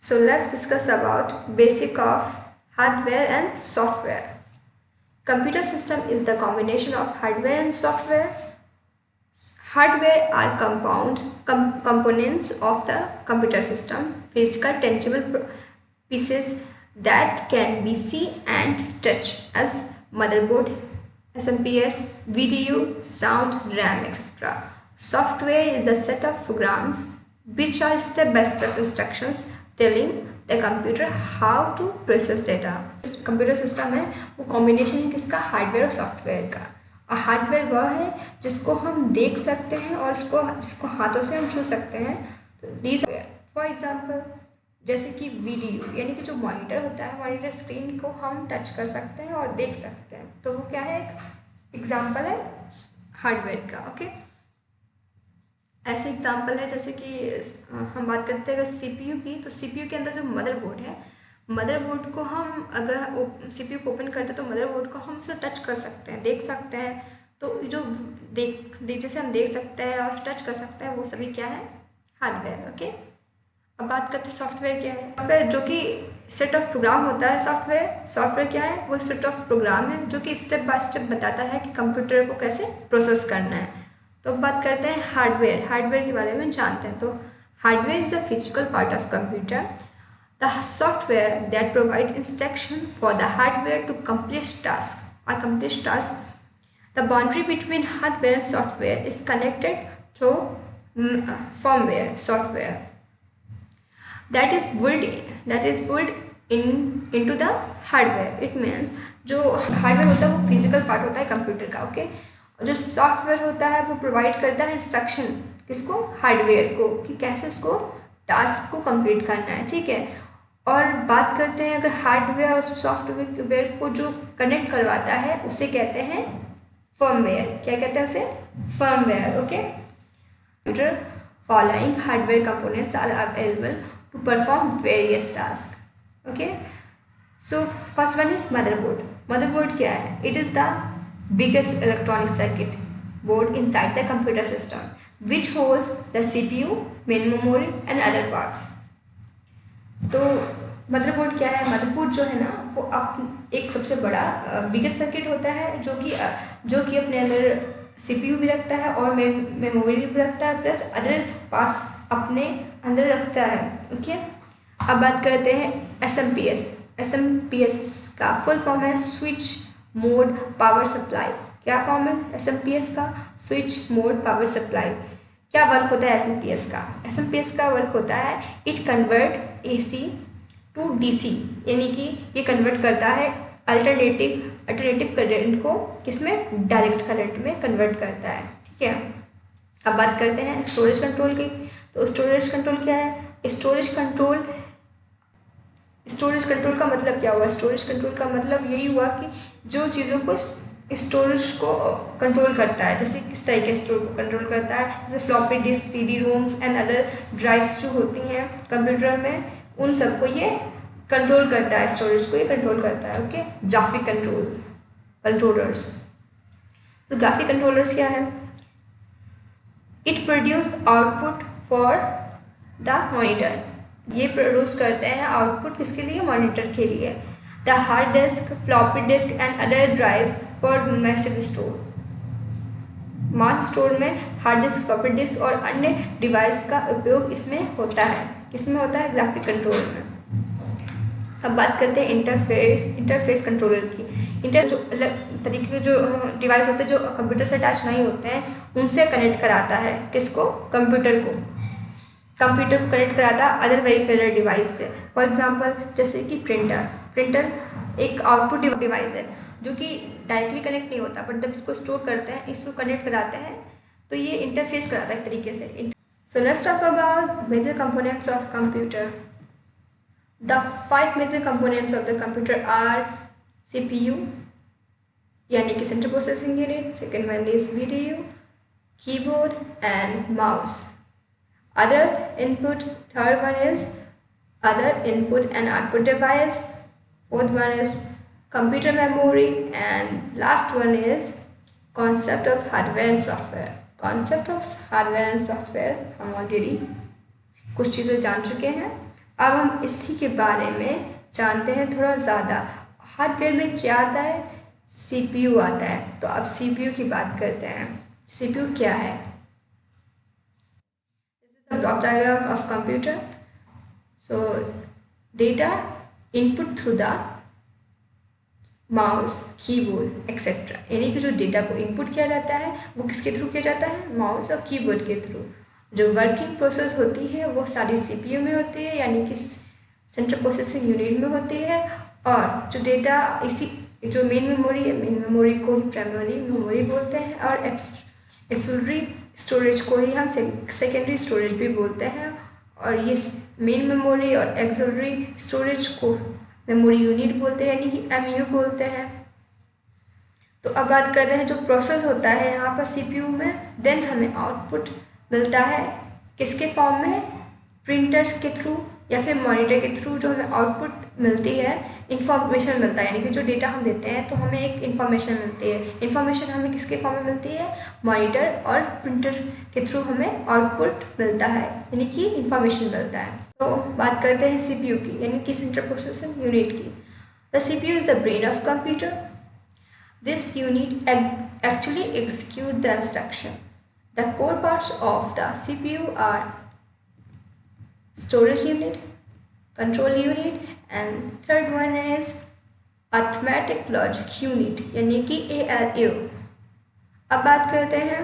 So let's discuss about basic of hardware and software. Computer system is the combination of hardware and software. Hardware are components of the computer system, physical tangible pieces that can be seen and touched as motherboard, SMPS, VDU, sound, RAM, etc. Software is the set of programs which are step-by-step instructions telling the computer how to process data. Computer system है वो combination है किसका, hardware और software का। और hardware वह है जिसको हम देख सकते हैं और जिसको हाथों से हम छू सकते हैं। तो दीज फॉर एग्जांपल जैसे कि वीडियो यानी कि जो मॉनिटर होता है, मॉनिटर स्क्रीन को हम टच कर सकते हैं और देख सकते हैं, तो वो क्या है, एक एग्जांपल है हार्डवेयर का। ओके, ऐसे एग्जांपल है जैसे कि हम बात करते हैं अगर सीपीयू की, तो सीपीयू के अंदर जो मदरबोर्ड है, मदरबोर्ड को हम अगर सीपीयू को ओपन करते हैं तो मदरबोर्ड को हम उसे टच कर सकते हैं, देख सकते हैं। तो जो जैसे हम देख सकते हैं और टच कर सकते हैं, वो सभी क्या है, हार्डवेयर। ओके, अब बात करते हैं सॉफ्टवेयर क्या है। सॉफ्टवेयर जो कि सेट ऑफ प्रोग्राम होता है। सॉफ्टवेयर क्या है, वो सेट ऑफ प्रोग्राम है जो कि स्टेप बाय स्टेप बताता है कि कंप्यूटर को कैसे प्रोसेस करना है। तो अब बात करते हैं हार्डवेयर के बारे में जानते हैं। तो hardware is the physical part of computer, the software that provide instruction for the hardware to complete task. The boundary between hardware and software is connected through firmware software that is built into the hardware. It means जो hardware होता है वो physical part होता है computer का। Okay, और जो software होता है वो प्रोवाइड करता है इंस्ट्रक्शन किसको, हार्डवेयर को, कि कैसे उसको टास्क को कंप्लीट करना है। ठीक है, और बात करते हैं अगर हार्डवेयर और सॉफ्टवेयर को जो कनेक्ट करवाता है उसे कहते हैं फर्मवेयर। क्या कहते हैं उसे, firmware. Okay, computer following hardware components are available to perform various tasks. Okay, so first one is motherboard क्या है, it is the biggest electronic circuit board inside the computer system which holds the CPU, main memory and other parts. तो motherboard क्या है, motherboard जो है ना वो एक सबसे बड़ा बिगेस्ट सर्किट होता है जो कि अपने अंदर CPU भी रखता है और मेमोरी भी रखता है, प्लस अदर पार्ट्स अपने अंदर रखता है। ओके, अब बात करते हैं SMPS का फुल फॉर्म है स्विच मोड पावर सप्लाई। क्या फॉर्म है SMPS का, स्विच मोड पावर सप्लाई। क्या वर्क होता है SMPS का वर्क होता है it convert AC to DC, यानी कि ये कन्वर्ट करता है अल्टरनेटिव करंट को किसमें, डायरेक्ट करंट में कन्वर्ट करता है। ठीक है, अब बात करते हैं स्टोरेज कंट्रोल की। तो स्टोरेज कंट्रोल क्या है, स्टोरेज कंट्रोल का मतलब क्या हुआ, स्टोरेज कंट्रोल का मतलब यही हुआ कि जो चीज़ों को स्टोरेज को कंट्रोल करता है, जैसे किस तरह के स्टोर को कंट्रोल करता है, जैसे floppy disk, CD roams and other drives जो होती हैं कंप्यूटर में, उन सबको ये कंट्रोल करता है, स्टोरेज को ये कंट्रोल करता है। Okay, graphic controllers. तो ग्राफिक कंट्रोलर्स क्या है, it produce output for the monitor, ये प्रोड्यूस करते हैं आउटपुट किसके लिए, मॉनिटर के लिए। The hard disk, floppy disk and other drives for massive store, mass store में हार्ड डिस्क, फ्लॉपी डिस्क और अन्य डिवाइस का उपयोग इसमें होता है। किसमें होता है, ग्राफिक कंट्रोल में। अब बात करते हैं इंटरफेस कंट्रोलर की। जो अलग तरीके के जो डिवाइस होते हैं जो कंप्यूटर से अटैच नहीं होते हैं, उनसे कनेक्ट कराता है किसको, कंप्यूटर को कनेक्ट कराता है अदर वेरिफायर डिवाइस से। फॉर एग्जांपल जैसे कि प्रिंटर एक आउटपुट डिवाइस है जो कि डायरेक्टली कनेक्ट नहीं होता, बट जब इसको स्टोर करते हैं, इसको कनेक्ट कराते हैं, तो ये इंटरफेस कराता है एक तरीके से। So let's talk about major components of computer. The 5 major components of the computer are CPU, यानी कि Central Processing Unit, second one is VDU, keyboard and mouse. Other input, third one is other input and output device, fourth one is computer memory and last one is concept of hardware and software. Concept of hardware and software हम already कुछ चीज़ें जान चुके हैं। अब हम इसी के बारे में जानते हैं थोड़ा ज़्यादा। हार्डवेयर में क्या आता है? CPU आता है। तो अब CPU की बात करते हैं। CPU क्या है? This is the block diagram of computer. So data input through the mouse, keyboard etcetera, यानी कि जो डेटा को इनपुट किया जाता है वो किसके थ्रू किया जाता है? माउस और कीबोर्ड के थ्रू। जो वर्किंग प्रोसेस होती है वो सारी CPU में होती है, यानी कि सेंट्रल प्रोसेसिंग यूनिट में होती है। और जो डेटा इसी जो मेन मेमोरी है, मेन मेमोरी को ही प्राइमरी मेमोरी बोलते हैं, और एक्सिलरी स्टोरेज को ही हम सेकेंडरी स्टोरेज भी बोलते हैं। और ये मेन मेमोरी और एक्सिलरी स्टोरेज को मेमोरी यूनिट बोलते हैं, यानी कि MU बोलते हैं। तो अब बात करते हैं जो प्रोसेस होता है यहाँ पर CPU में, देन हमें आउटपुट मिलता है किसके फॉर्म में? प्रिंटर्स के थ्रू या फिर मॉनिटर के थ्रू जो हमें आउटपुट मिलती है, इंफॉर्मेशन मिलता है, यानी कि जो डेटा हम देते हैं तो हमें एक इन्फॉर्मेशन मिलती है। इन्फॉर्मेशन हमें किसके फॉर्म में मिलती है? मॉनिटर और प्रिंटर के थ्रू हमें आउटपुट मिलता है, यानी कि इन्फॉर्मेशन मिलता है। तो बात करते हैं CPU की, यानी कि सेंट्रल प्रोसेसिंग यूनिट की। The CPU is the brain of computer. This unit actually execute the instruction. The core parts of the CPU are storage unit, control unit, and third one is arithmetic logic unit, यानी कि ALU। अब बात करते हैं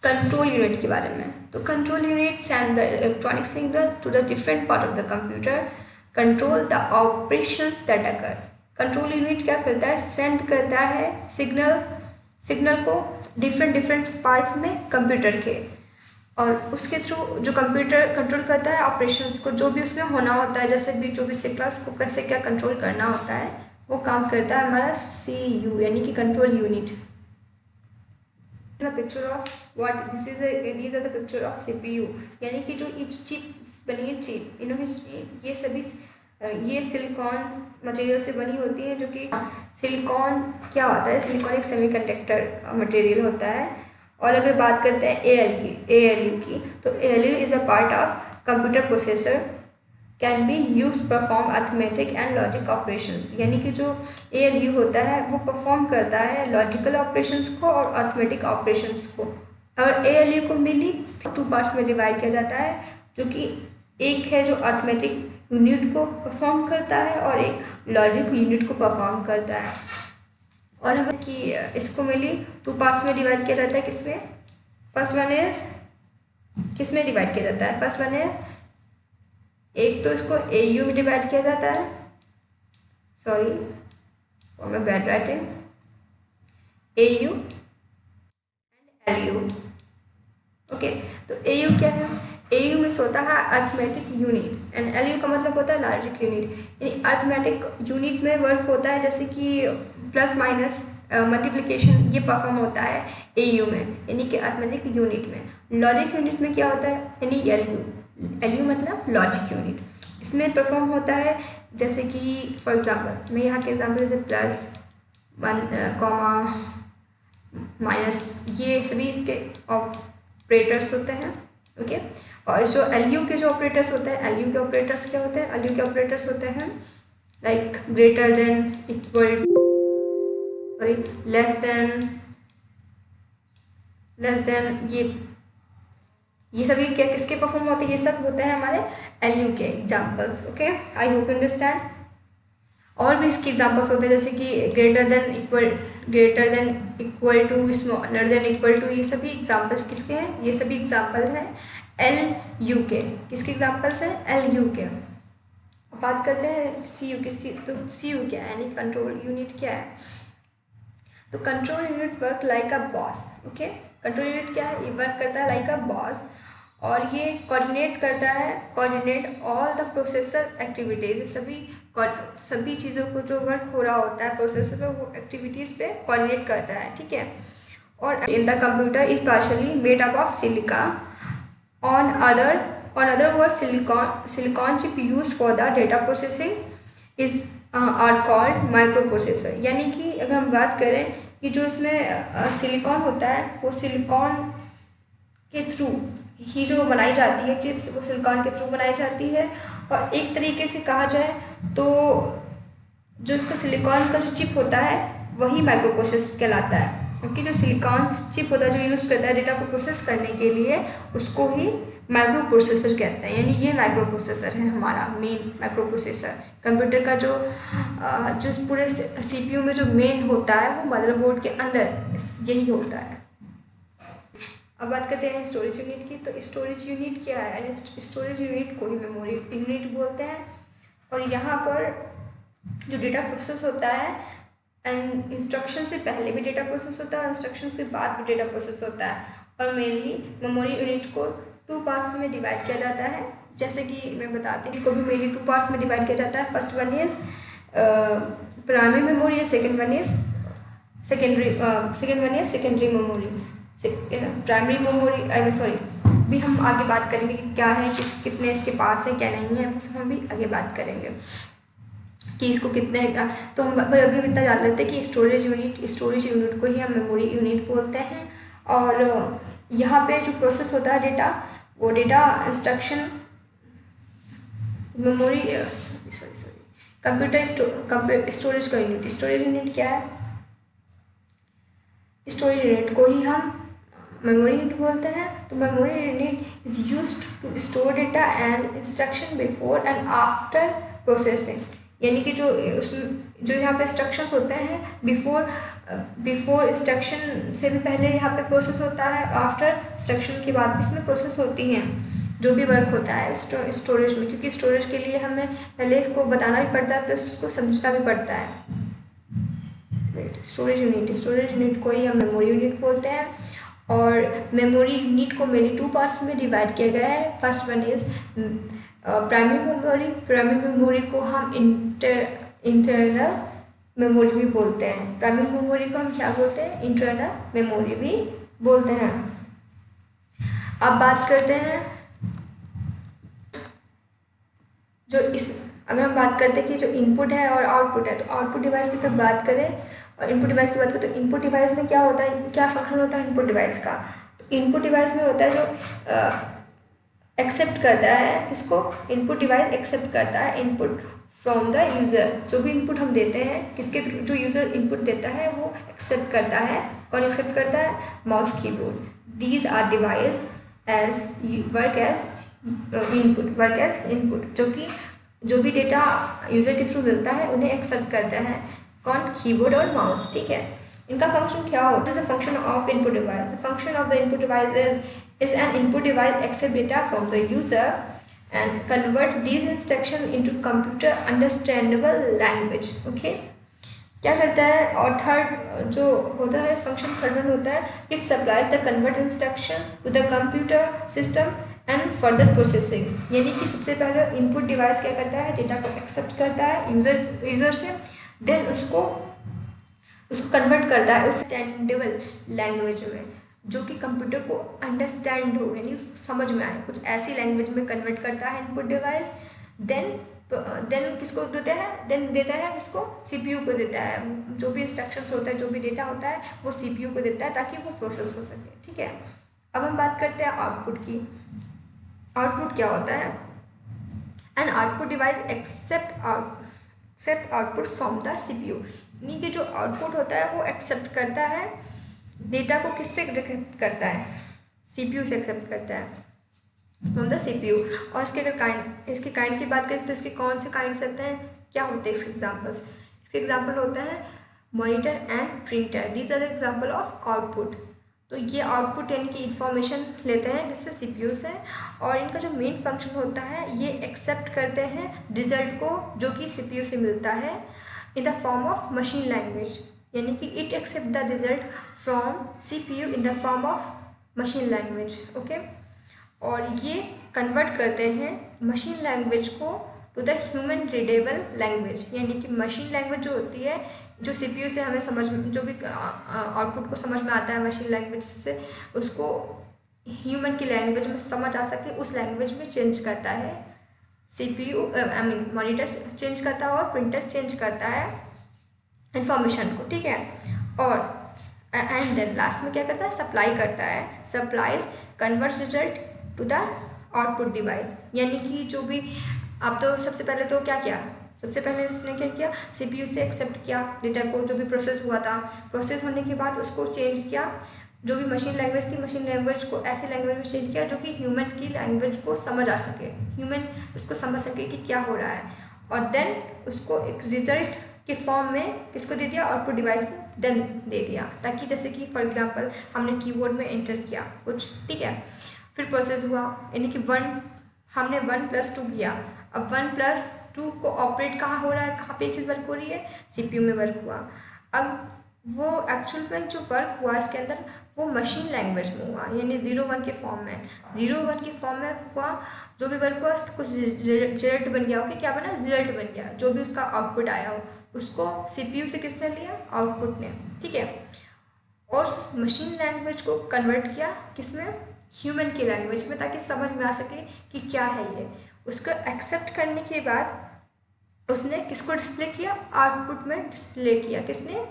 control unit के बारे में। तो control unit send the electronic signal to the different part of the computer, control the operations that occur. Control unit क्या करता है? सेंड करता है सिग्नल को डिफरेंट पार्ट में कंप्यूटर के, और उसके थ्रू जो कंप्यूटर कंट्रोल करता है ऑपरेशंस को, जो भी उसमें होना होता है, जैसे भी जो भी सिग्नल्स को कैसे क्या कंट्रोल करना होता है, वो काम करता है हमारा CU, यानी कि control unit. The picture of what this is these are the picture of CPU, यानी कि जो each चिप बनी है, चिप इन्होंने ये सभी ये सिलिकॉन मटेरियल से बनी होती है, जो कि सिलिकॉन क्या होता है? सिलिकॉन एक सेमीकंडक्टर मटेरियल होता है। और अगर बात करते हैं ALU की, तो ALU is a part of computer processor, can be use perform arithmetic and logic operations, यानी कि जो ALU होता है वो परफॉर्म करता है लॉजिकल ऑपरेशंस को और अर्थमेटिक ऑपरेशंस को। और ALU को मेनली 2 पार्ट्स में डिवाइड किया जाता है, जो कि एक है जो अर्थमेटिक यूनिट को परफॉर्म करता है और एक लॉजिक यूनिट को परफॉर्म करता है। और हम कि इसको मेनली 2 पार्ट्स में डिवाइड किया जाता है। किसमें? फर्स्ट वन इज किसमें डिवाइड किया जाता है? फर्स्ट वन है, एक तो इसको AU में डिवाइड किया जाता है, sorry for my bad writing, AU and LU। Okay, तो AU क्या है? AU में होता है अर्थमेटिक यूनिट एंड LU का मतलब होता है लॉजिक यूनिट। यानी अर्थमेटिक यूनिट में वर्क होता है जैसे कि प्लस माइनस मल्टीप्लिकेशन, ये परफॉर्म होता है AU में, यानी कि अर्थमेटिक यूनिट में। लॉजिक यूनिट में क्या होता है? यानी LU मतलब लॉजिक यूनिट, इसमें परफॉर्म होता है जैसे कि फॉर एग्जांपल, मैं यहाँ के एग्जांपल जैसे प्लस 1 कॉमा माइनस, ये सभी इसके ऑपरेटर्स होते हैं। ओके, और जो LU के जो ऑपरेटर्स होते हैं, LU के ऑपरेटर्स क्या होते हैं? LU के ऑपरेटर्स होते हैं like greater than, equal, sorry less than, ये सभी क्या किसके परफॉर्म होते हैं? ये सब होते हैं हमारे LU के examples. Okay, I hope you understand. और भी इसके एग्जाम्पल्स होते हैं जैसे कि greater than, equal to, smaller than, equal to, ये सभी एग्जाम्पल्स किसके हैं? ये सभी एग्जाम्पल हैं LU के। किसके एग्जाम्पल्स हैं? LU के। बात करते हैं CU की। तो CU क्या है? यानी कंट्रोल यूनिट क्या है? तो control unit work like a boss. Okay, control unit क्या है? ये वर्क करता है लाइक अ बॉस, और ये कोऑर्डिनेट करता है, coordinate all the processor activities, सभी चीज़ों को जो वर्क हो रहा होता है प्रोसेसर पे, वो एक्टिविटीज़ पे कोऑर्डिनेट करता है। ठीक है, और in the computer is partially made up of silica, on other word silicon chip used for the data processing is are called microprocessor. यानी कि अगर हम बात करें कि जो इसमें सिलिकॉन होता है, वो सिलिकॉन के थ्रू ही जो बनाई जाती है चिप्स, वो सिलिकॉन के थ्रू बनाई जाती है। और एक तरीके से कहा जाए तो जो इसका सिलिकॉन का जो चिप होता है वही माइक्रो प्रोसेसर कहलाता है, क्योंकि जो सिलिकॉन चिप होता है जो यूज़ करता है डेटा को प्रोसेस करने के लिए, उसको ही माइक्रो प्रोसेसर कहते हैं। यानी ये माइक्रो प्रोसेसर है हमारा मेन माइक्रो प्रोसेसर। कंप्यूटर का जो पूरे CPU में जो मेन होता है वो मदरबोर्ड के अंदर यही होता है। अब बात करते हैं स्टोरेज यूनिट की। तो स्टोरेज यूनिट क्या है? स्टोरेज यूनिट को ही मेमोरी यूनिट बोलते हैं। और यहाँ पर जो डेटा प्रोसेस होता है, एंड इंस्ट्रक्शन से पहले भी डेटा प्रोसेस होता है, इंस्ट्रक्शन से बाद भी डेटा प्रोसेस होता है। और मेनली मेमोरी यूनिट को 2 पार्ट्स में डिवाइड किया जाता है। जैसे कि मैं बताती हूँ, को भी मेनली 2 पार्ट्स में डिवाइड किया जाता है। First one is primary memory, second one is secondary memory. Primary memory भी हम आगे बात करेंगे कि क्या है, कितने इसके पार्ट्स हैं, क्या नहीं है, वो सब हम भी आगे बात करेंगे कि इसको कितने। तो हम अभी इतना जान लेते हैं कि स्टोरेज यूनिट को ही हम मेमोरी यूनिट बोलते हैं। और यहाँ पे जो प्रोसेस होता है डेटा, वो data instruction memory computer storage का यूनिट। स्टोरेज यूनिट क्या है? स्टोरेज यूनिट को ही हम मेमोरी यूनिट बोलते हैं। तो memory unit is used to store data and instruction before and after processing. यानी कि जो उसमें जो यहाँ पे इंस्ट्रक्शंस होते हैं, बिफोर इंस्ट्रक्शन से भी पहले यहाँ पे प्रोसेस होता है, आफ्टर इंस्ट्रक्शन के बाद भी इसमें प्रोसेस होती हैं जो भी वर्क होता है स्टोरेज में। क्योंकि स्टोरेज के लिए हमें पहले इसको बताना भी पड़ता है, प्लस उसको समझना भी पड़ता है। स्टोरेज यूनिट को ही हम मेमोरी यूनिट बोलते हैं। और मेमोरी यूनिट को मेनली 2 पार्ट्स में डिवाइड किया गया है। First one is primary memory को हम इंटरनल मेमोरी भी बोलते हैं। प्राइमरी मेमोरी को हम क्या बोलते हैं? इंटरनल मेमोरी भी बोलते हैं। अब बात करते हैं अगर हम बात करते हैं कि जो इनपुट है और आउटपुट है, तो आउटपुट डिवाइस की तरफ बात करें और इनपुट डिवाइस की बात करें, तो इनपुट डिवाइस में क्या होता है, क्या फंक्शन होता है इनपुट डिवाइस का? तो इनपुट डिवाइस में होता है जो एक्सेप्ट करता है, इसको इनपुट डिवाइस एक्सेप्ट करता है इनपुट फ्रॉम द यूज़र। जो भी इनपुट हम देते हैं, किसके थ्रू? जो यूज़र इनपुट देता है वो एक्सेप्ट करता है। कौन एक्सेप्ट करता है? Mouse keyboard. These are device work as input, जो कि जो भी डेटा यूज़र के थ्रू मिलता है उन्हें एक्सेप्ट करता है। कौन? कीबोर्ड और माउस। ठीक है, इनका फंक्शन क्या होता है? The function of input device. The function of the input device is an input device accept data from the user and convert these instruction into computer understandable language. Okay, क्या करता है? और थर्ड जो होता है फंक्शन, थर्ड वन होता है it supplies the convert instruction to the computer system and further processing। यानी कि सबसे पहले इनपुट डिवाइस क्या करता है? डेटा को एक्सेप्ट करता है यूज़र से, देन उसको कन्वर्ट करता है उस अंडरस्टैंडेबल लैंग्वेज में, जो कि कंप्यूटर को अंडरस्टैंड हो, यानी उसको समझ में आए, कुछ ऐसी लैंग्वेज में कन्वर्ट करता है इनपुट डिवाइस। देन किसको देता है? देन देता है इसको CPU को देता है। जो भी इंस्ट्रक्शंस होता है, जो भी डेटा होता है, वो CPU को देता है ताकि वो प्रोसेस हो सके। ठीक है, अब हम बात करते हैं आउटपुट की। आउटपुट क्या होता है? An output device accept output from the CPU। यानी कि जो आउटपुट होता है वो एक्सेप्ट करता है डेटा को। किससे एक्सेप्ट करता है? CPU से एक्सेप्ट करता है, फ्रॉम द CPU। और इसके काइंड की बात करें तो इसके कौन से काइंड्स होते हैं, क्या होते हैं इसके एग्जांपल्स? इसके एग्जांपल होते हैं monitor and printer. These are the example of output. तो ये आउटपुट यानी कि इंफॉर्मेशन लेते हैं किससे? CPU से। और इनका जो मेन फंक्शन होता है, ये एक्सेप्ट करते हैं रिजल्ट को जो कि CPU से मिलता है in the form of machine language. यानी कि it accept the result from CPU in the form of machine language. Okay, और ये कन्वर्ट करते हैं मशीन लैंग्वेज को to the human readable language. यानी कि मशीन लैंग्वेज जो होती है, जो CPU से हमें समझ में, जो भी आउटपुट को समझ में आता है मशीन लैंग्वेज से, उसको ह्यूमन की लैंग्वेज में समझ आ सके, उस लैंग्वेज में चेंज करता है CPU। मॉनिटर चेंज करता है और प्रिंटर चेंज करता है इंफॉर्मेशन को। ठीक है, और एंड देन लास्ट में क्या करता है? सप्लाई करता है। Supplies converts result to the output device. यानी कि जो भी अब तो सबसे पहले तो क्या किया, सबसे पहले उसने क्या किया, सीपीयू से एक्सेप्ट किया डेटा को, जो भी प्रोसेस हुआ था, प्रोसेस होने के बाद उसको चेंज किया, जो भी मशीन लैंग्वेज थी मशीन लैंग्वेज को ऐसी लैंग्वेज में चेंज किया जो कि ह्यूमन की लैंग्वेज को समझ आ सके, ह्यूमन उसको समझ सके कि क्या हो रहा है, और देन उसको एक रिजल्ट के फॉर्म में किसको दे दिया, आउटपुट डिवाइस को देन दे दिया, ताकि जैसे कि फॉर एग्जांपल हमने कीबोर्ड में एंटर किया कुछ, ठीक है, फिर प्रोसेस हुआ, यानी कि हमने 1+2 किया, अब 1+2 को ऑपरेट कहाँ हो रहा है, कहाँ पे चीज़ वर्क हो रही है, सीपीयू में वर्क हुआ। अब वो एक्चुअल में जो वर्क हुआ इसके अंदर वो मशीन लैंग्वेज में हुआ, यानी 0-1 के फॉर्म में, 0-1 के फॉर्म में हुआ, जो भी वर्क हुआ कुछ रिजल्ट बन गया, ओके, क्या बना, रिजल्ट बन गया, जो भी उसका आउटपुट आया हो उसको सीपीयू से किसने लिया, आउटपुट ने, ठीक है, और मशीन लैंग्वेज को कन्वर्ट किया किसमें, ह्यूमन की लैंग्वेज में, ताकि समझ में आ सके कि क्या है ये। उसको एक्सेप्ट करने के बाद उसने किसको डिस्प्ले किया, आउटपुट में डिस्प्ले किया, किसने,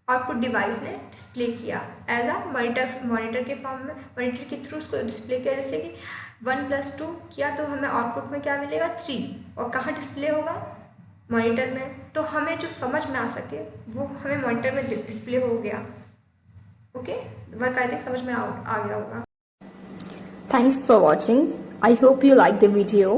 आउटपुट डिवाइस ने डिस्प्ले किया एज अ मॉनिटर के फॉर्म में, मॉनिटर के थ्रू उसको डिस्प्ले किया, जैसे कि 1+2 किया तो हमें आउटपुट में क्या मिलेगा, 3, और कहाँ डिस्प्ले होगा, मॉनिटर में, तो हमें जो समझ में आ सके वो हमें मॉनिटर में डिस्प्ले हो गया। ओके, वर्क आई थिंक समझ में आ गया होगा। Thanks for watching. I hope you like the video.